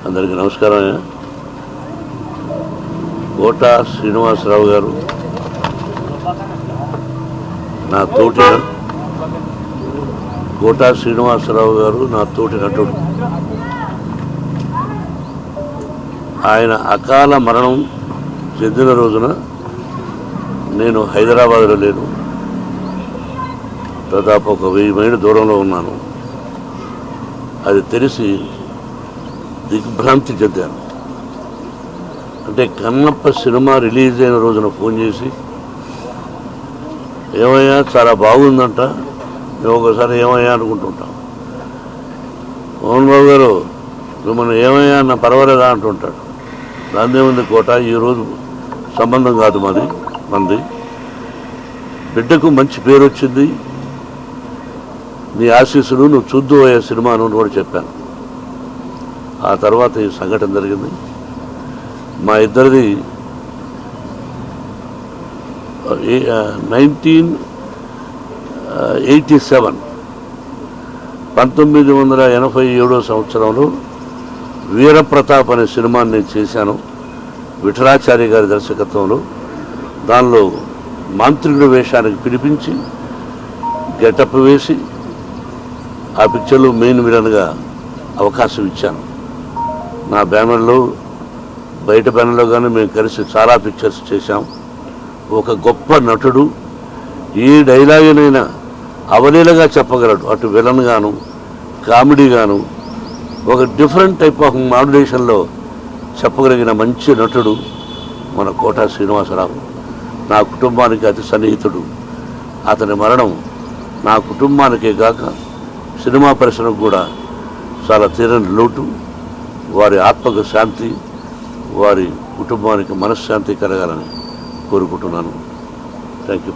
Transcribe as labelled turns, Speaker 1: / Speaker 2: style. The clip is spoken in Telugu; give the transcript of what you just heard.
Speaker 1: అందరికీ నమస్కారం. కోటా శ్రీనివాసరావు గారు నా తోటి నటుడు. ఆయన అకాల మరణం చెందిన రోజున నేను హైదరాబాద్లో లేను. దాదాపు ఒక 1000 మైళ్ళ దూరంలో ఉన్నాను. అది తెలిసి దిగ్భ్రాంతి చెందాను. అంటే కన్నప్ప సినిమా రిలీజ్ అయిన రోజున ఫోన్ చేసి, ఏమయ్యా చాలా బాగుందంట, మేము ఒకసారి ఏమయ్యా అనుకుంటుంటాం. మోహన్ బాబు గారు మిమ్మల్ని ఏమయ్యా అన్న పర్వాలేదా అంటుంటాడు. దాన్నే ఉంది కోట, ఈరోజు సంబంధం కాదు మంది. బిడ్డకు మంచి పేరు వచ్చింది, నీ ఆశీస్సులు నువ్వు చూద్దు అయ్యే సినిమా అని కూడా చెప్పాను. ఆ తర్వాత ఈ సంఘటన జరిగింది. మా ఇద్దరిది 1987 సంవత్సరంలో వీరప్రతాప్ అనే సినిమాని నేను చేశాను, విఠలాచార్య గారి దర్శకత్వంలో. దానిలో మాంత్రికుడి వేషానికి పిలిపించి గెటప్ వేసి ఆ పిక్చర్లో మెయిన్ విలన్గా అవకాశం ఇచ్చాను. నా బ్యానర్లో, బయట బ్యానర్లో కానీ మేము కలిసి చాలా పిక్చర్స్ చేశాం. ఒక గొప్ప నటుడు, ఏ డైలాగునైనా అవలీలగా చెప్పగలడు. అటు విలన్ గాను, కామెడీ గాను, ఒక డిఫరెంట్ టైప్ ఆఫ్ మాడ్యులేషన్లో చెప్పగలిగిన మంచి నటుడు మన కోటా శ్రీనివాసరావు. నా కుటుంబానికి అతి సన్నిహితుడు. అతని మరణం నా కుటుంబానికే కాక సినిమా పరిశ్రమకు కూడా చాలా తీరని లోటు. వారి ఆత్మకు శాంతి, వారి కుటుంబానికి మనశ్శాంతి కలగాలని కోరుకుంటున్నాను. Thank you.